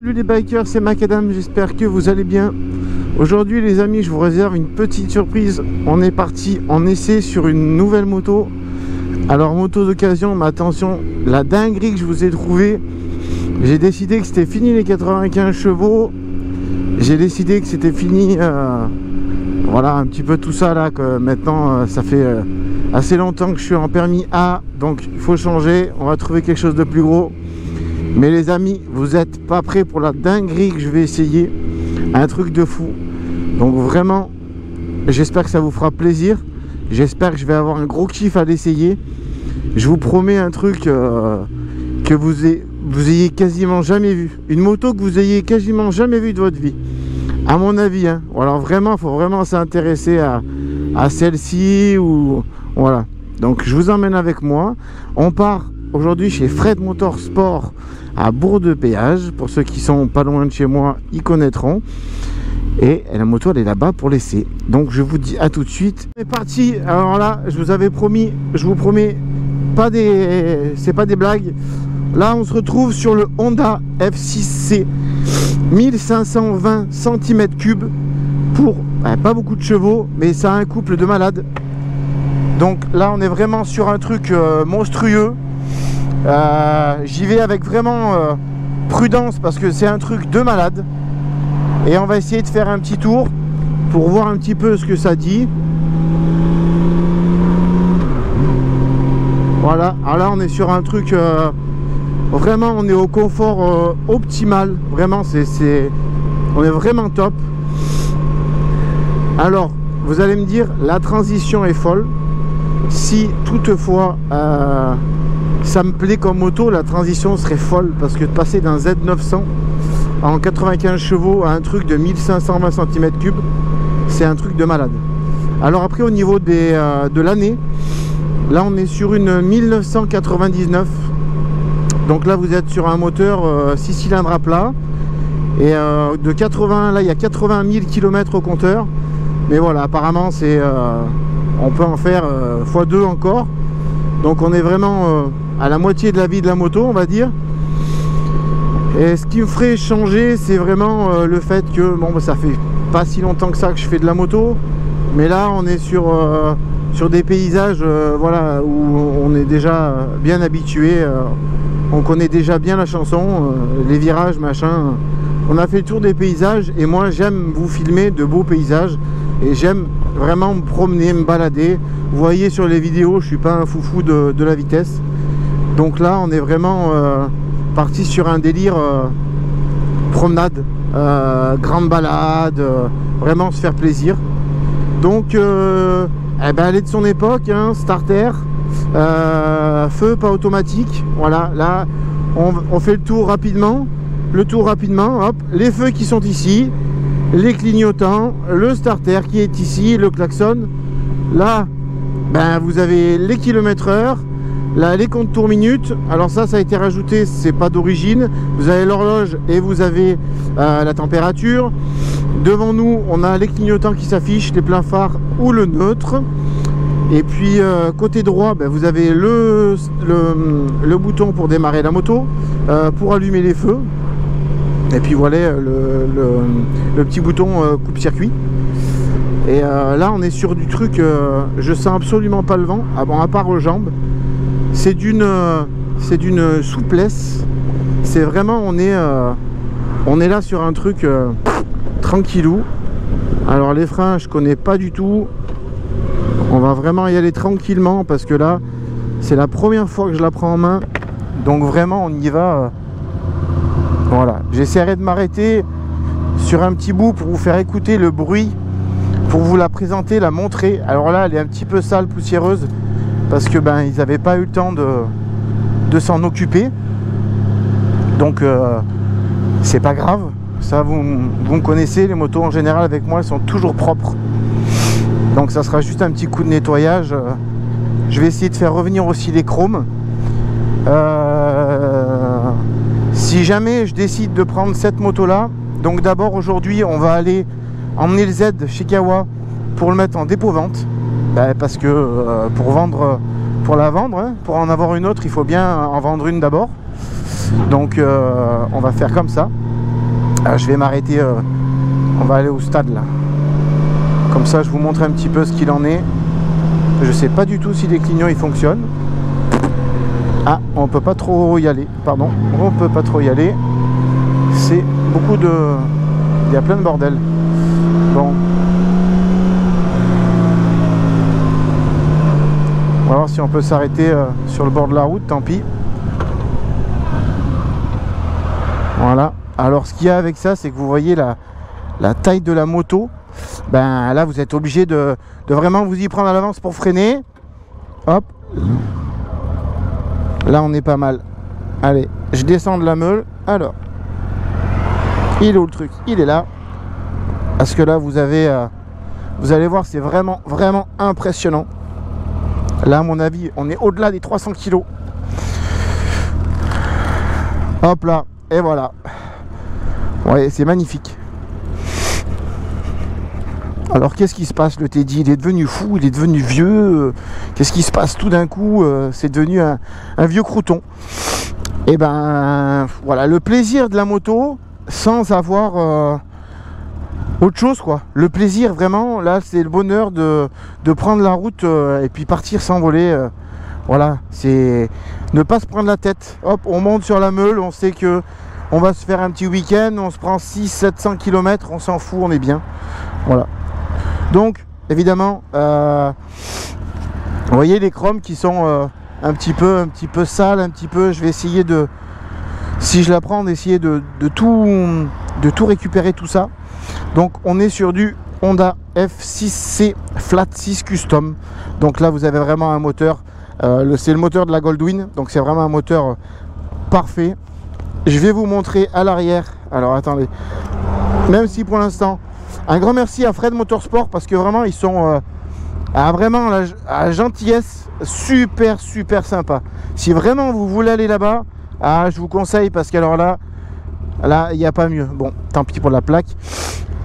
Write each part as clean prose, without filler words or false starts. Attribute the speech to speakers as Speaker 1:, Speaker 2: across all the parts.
Speaker 1: Salut les bikers, c'est Macadam, j'espère que vous allez bien. Aujourd'hui les amis, je vous réserve une petite surprise. On est parti en essai sur une nouvelle moto. Alors moto d'occasion, mais attention, la dinguerie que je vous ai trouvé. J'ai décidé que c'était fini les 95 chevaux. J'ai décidé que c'était fini, voilà un petit peu tout ça là, que maintenant ça fait assez longtemps que je suis en permis A. Donc il faut changer, on va trouver quelque chose de plus gros. Mais les amis, vous n'êtes pas prêts pour la dinguerie que je vais essayer. Un truc de fou. Donc vraiment, j'espère que ça vous fera plaisir. J'espère que je vais avoir un gros kiff à l'essayer. Je vous promets un truc que vous ayez quasiment jamais vu. Une moto que vous ayez quasiment jamais vue de votre vie. À mon avis. Hein. Alors vraiment, il faut vraiment s'intéresser à celle-ci. Voilà. Donc je vous emmène avec moi. On part aujourd'hui chez Fred Motorsport à Bourg-de-Péage. Pour ceux qui sont pas loin de chez moi, ils connaîtront. Et la moto, elle est là-bas pour l'essai. Donc je vous dis à tout de suite. C'est parti. Alors là, je vous avais promis, je vous promets, c'est pas des blagues. Là, on se retrouve sur le Honda F6C 1520 cm3 pour pas beaucoup de chevaux, mais ça a un couple de malades. Donc là, on est vraiment sur un truc monstrueux. J'y vais avec vraiment prudence parce que c'est un truc de malade. Et on va essayer de faire un petit tour pour voir un petit peu ce que ça dit. Voilà, alors là on est sur un truc vraiment, on est au confort optimal. Vraiment, on est vraiment top. Alors, vous allez me dire, la transition est folle. Si toutefois ça me plaît comme moto, la transition serait folle, parce que de passer d'un Z900 en 95 chevaux à un truc de 1520 cm3, c'est un truc de malade. Alors après, au niveau de l'année, là on est sur une 1999. Donc là vous êtes sur un moteur 6 cylindres à plat. Et de 80, là il y a 80 000 km au compteur. Mais voilà, apparemment c'est on peut en faire x2 encore. Donc on est vraiment à la moitié de la vie de la moto, on va dire. Et ce qui me ferait changer, c'est vraiment le fait que bon, ça fait pas si longtemps que ça que je fais de la moto, mais là on est sur des paysages voilà, où on est déjà bien habitué, on connaît déjà bien la chanson, les virages, machin. On a fait le tour des paysages et moi j'aime vous filmer de beaux paysages et j'aime vraiment me promener, me balader. Vous voyez sur les vidéos, je suis pas un foufou de la vitesse. Donc là on est vraiment parti sur un délire promenade, grande balade, vraiment se faire plaisir. Donc elle est de son époque, hein, starter, feu pas automatique. Voilà, là on fait le tour rapidement, hop, les feux qui sont ici, les clignotants, le starter qui est ici, le klaxon. Là vous avez les km/h. Là, les comptes tours minutes, alors ça a été rajouté, c'est pas d'origine. Vous avez l'horloge et vous avez la température. Devant nous, on a les clignotants qui s'affichent, les pleins phares ou le neutre. Et puis côté droit, vous avez le bouton pour démarrer la moto, pour allumer les feux. Et puis voilà le petit bouton coupe-circuit. Et là, on est sur du truc, je sens absolument pas le vent, à part aux jambes. C'est d'une souplesse. C'est vraiment, on est là sur un truc tranquillou. Alors les freins, je connais pas du tout. On va vraiment y aller tranquillement parce que là, c'est la première fois que je la prends en main. Donc vraiment, on y va. Voilà. J'essaierai de m'arrêter sur un petit bout pour vous faire écouter le bruit, pour vous la présenter, la montrer. Alors là, elle est un petit peu sale, poussiéreuse, parce que ils n'avaient pas eu le temps de s'en occuper. Donc c'est pas grave. Ça, vous me connaissez, les motos en général avec moi, elles sont toujours propres. Donc ça sera juste un petit coup de nettoyage. Je vais essayer de faire revenir aussi les chromes. Si jamais je décide de prendre cette moto là, donc d'abord aujourd'hui on va aller emmener le Z chez Kawa pour le mettre en dépôt-vente. Parce que pour la vendre, hein, pour en avoir une autre, il faut bien en vendre une d'abord. Donc on va faire comme ça. je vais m'arrêter, on va aller au stade là. Comme ça je vous montre un petit peu ce qu'il en est. Je sais pas du tout si les clignotants ils fonctionnent. Ah, on peut pas trop y aller, pardon, on peut pas trop y aller. C'est beaucoup de... il y a plein de bordel. Bon. On va voir si on peut s'arrêter sur le bord de la route, tant pis. Voilà. Alors ce qu'il y a avec ça, c'est que vous voyez la taille de la moto. Ben là vous êtes obligé de vraiment vous y prendre à l'avance pour freiner. Hop. Là on est pas mal. Allez, je descends de la meule. Alors, il est où le truc? Il est là. Parce que là vous avez vous allez voir, c'est vraiment impressionnant. Là à mon avis on est au-delà des 300 kg. Hop là. Et voilà. Ouais, c'est magnifique. Alors qu'est-ce qui se passe? Le Teddy, il est devenu fou, il est devenu vieux. Qu'est-ce qui se passe tout d'un coup? C'est devenu un vieux crouton. Et ben voilà, le plaisir de la moto sans avoir autre chose quoi. Le plaisir vraiment, là c'est le bonheur de prendre la route et puis partir s'envoler. Voilà, c'est ne pas se prendre la tête. Hop, on monte sur la meule, on sait que on va se faire un petit week-end, on se prend 600-700 km, on s'en fout, on est bien. Voilà. Donc, évidemment, vous voyez les chromes qui sont un petit peu sales, un petit peu. Je vais essayer de, si je la prends, d'essayer de tout récupérer tout ça. Donc, on est sur du Honda F6C Flat 6 Custom. Donc là, vous avez vraiment un moteur. C'est le moteur de la Goldwing, donc c'est vraiment un moteur parfait. Je vais vous montrer à l'arrière. Alors attendez, même si pour l'instant, un grand merci à Fred Motorsport parce que vraiment ils sont vraiment la gentillesse, super sympa. Si vraiment vous voulez aller là-bas, je vous conseille parce qu'alors là il n'y a pas mieux. Bon, tant pis pour la plaque.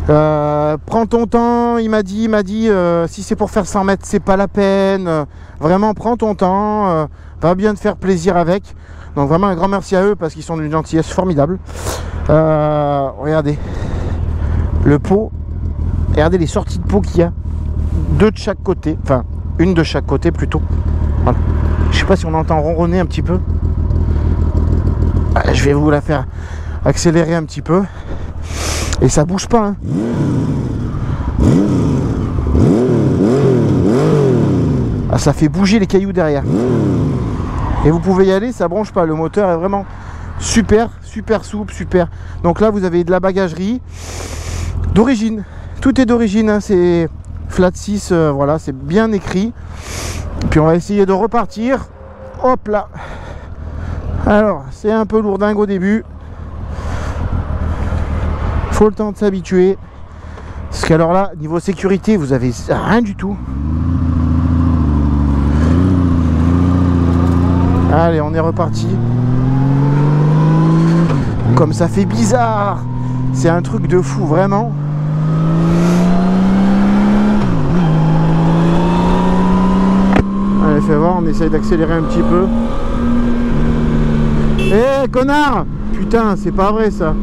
Speaker 1: Prends ton temps, il m'a dit si c'est pour faire 100 mètres c'est pas la peine, vraiment prends ton temps, va bien te faire plaisir avec. Donc vraiment un grand merci à eux parce qu'ils sont d'une gentillesse formidable. Regardez le pot, regardez les sorties de pot qu'il y a, deux de chaque côté, enfin une de chaque côté plutôt. Voilà. Je sais pas si on entend ronronner un petit peu. Je vais vous la faire accélérer un petit peu. Et ça bouge pas hein. Ah, ça fait bouger les cailloux derrière. Et vous pouvez y aller, ça bronche pas. Le moteur est vraiment super souple, super. Donc là vous avez de la bagagerie d'origine. Tout est d'origine hein. C'est Flat 6, voilà, c'est bien écrit. Et puis on va essayer de repartir. Hop là. Alors c'est un peu lourdingue au début. Faut le temps de s'habituer. Parce qu'alors là, niveau sécurité, vous avez rien du tout. Allez, on est reparti. Comme ça fait bizarre. C'est un truc de fou, vraiment. Allez, fais voir, on essaye d'accélérer un petit peu. Eh, connard! Putain, c'est pas vrai ça.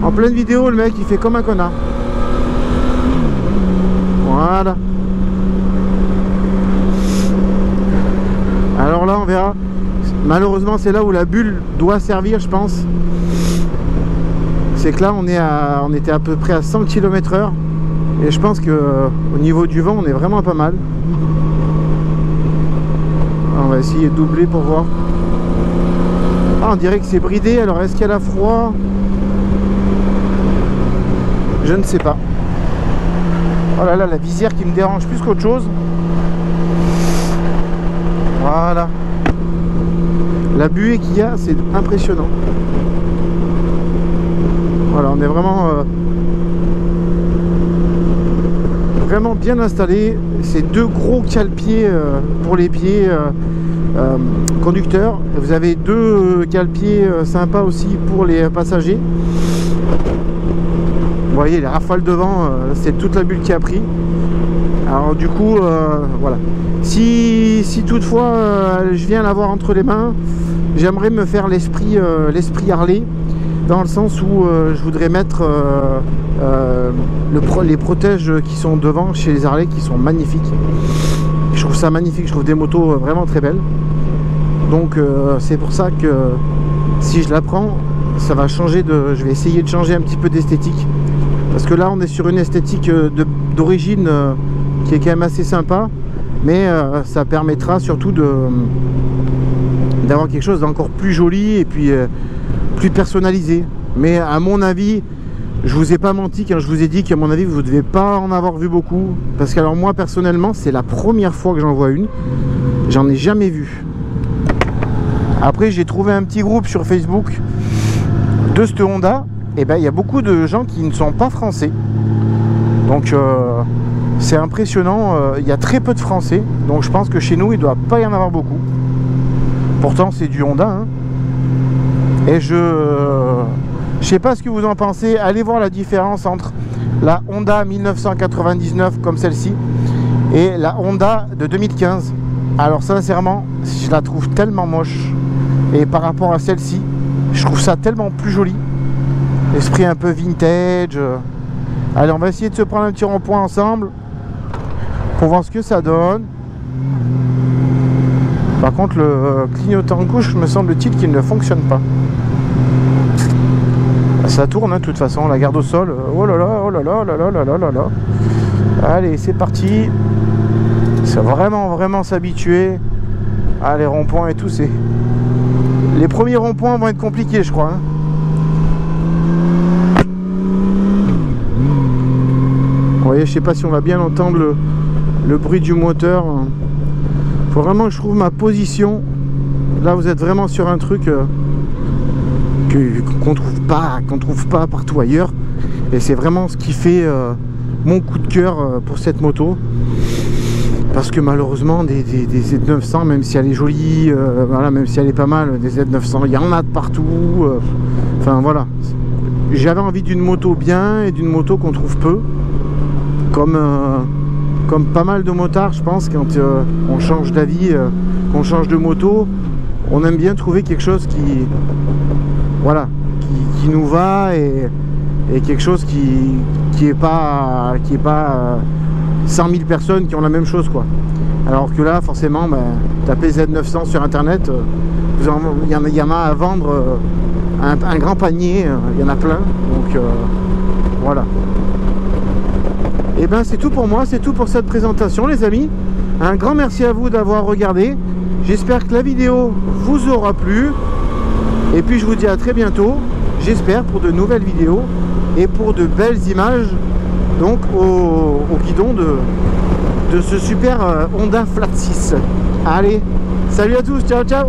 Speaker 1: En pleine vidéo, le mec il fait comme un connard. Voilà. Alors là on verra. Malheureusement c'est là où la bulle doit servir je pense. C'est que là on était à peu près à 100 km/h. Et je pense que au niveau du vent on est vraiment pas mal. On va essayer de doubler pour voir. Ah, on dirait que c'est bridé. Alors est-ce qu'elle a froid? Je ne sais pas. Oh là là, la visière qui me dérange plus qu'autre chose. Voilà. La buée qu'il y a, c'est impressionnant. Voilà, on est vraiment bien installé. C'est deux gros cale-pieds pour les pieds conducteurs. Vous avez deux cale-pieds sympas aussi pour les passagers. Vous voyez les rafales de vent, c'est toute la bulle qui a pris. Alors du coup, voilà. Si toutefois je viens l'avoir entre les mains, j'aimerais me faire l'esprit Harley. dans le sens où je voudrais mettre les protèges qui sont devant chez les Harley, qui sont magnifiques. Je trouve ça magnifique, je trouve des motos vraiment très belles. Donc c'est pour ça que si je la prends, ça va changer de... Je vais essayer de changer un petit peu d'esthétique. Parce que là on est sur une esthétique d'origine qui est quand même assez sympa. Mais ça permettra surtout d'avoir quelque chose d'encore plus joli et puis plus personnalisé. Mais à mon avis, je vous ai pas menti quand je vous ai dit qu'à mon avis vous ne devez pas en avoir vu beaucoup. Parce que alors moi personnellement c'est la première fois que j'en vois une. J'en ai jamais vu. Après j'ai trouvé un petit groupe sur Facebook de cette Honda. Et ben il y a beaucoup de gens qui ne sont pas français. Donc c'est impressionnant, il y a très peu de Français, donc je pense que chez nous il ne doit pas y en avoir beaucoup. Pourtant c'est du Honda, hein. Et je sais pas ce que vous en pensez. Allez voir la différence entre la Honda 1999 comme celle-ci et la Honda de 2015. Alors sincèrement, je la trouve tellement moche, et par rapport à celle-ci, je trouve ça tellement plus joli. Esprit un peu vintage. Allez, on va essayer de se prendre un petit rond-point ensemble pour voir ce que ça donne. Par contre le clignotant de gauche me semble-t-il qu'il ne fonctionne pas. Ça tourne hein, de toute façon, la garde au sol. Oh là là, oh là là, oh là là, oh là là, oh là là. Allez c'est parti. C'est vraiment s'habituer. Ah les ronds-points et tout, c'est... Les premiers ronds-points vont être compliqués je crois hein. Vous voyez, je sais pas si on va bien entendre le bruit du moteur. Faut vraiment que je trouve ma position. Là vous êtes vraiment sur un truc qu'on trouve pas partout ailleurs. Et c'est vraiment ce qui fait mon coup de cœur pour cette moto. Parce que malheureusement des Z900, même si elle est jolie, voilà, même si elle est pas mal, des Z900, il y en a de partout. Enfin voilà. J'avais envie d'une moto bien et d'une moto qu'on trouve peu. Comme pas mal de motards, je pense, quand on change d'avis, qu'on change de moto, on aime bien trouver quelque chose qui, voilà, qui nous va et quelque chose qui est pas 100 000 personnes qui ont la même chose, quoi. Alors que là, forcément, tapez Z900 sur internet, il y en a à vendre un grand panier, il y en a plein, donc voilà. Et ben c'est tout pour moi, c'est tout pour cette présentation les amis. Un grand merci à vous d'avoir regardé. J'espère que la vidéo vous aura plu. Et puis je vous dis à très bientôt, j'espère, pour de nouvelles vidéos et pour de belles images donc au guidon de ce super Honda Flat 6. Allez, salut à tous, ciao ciao.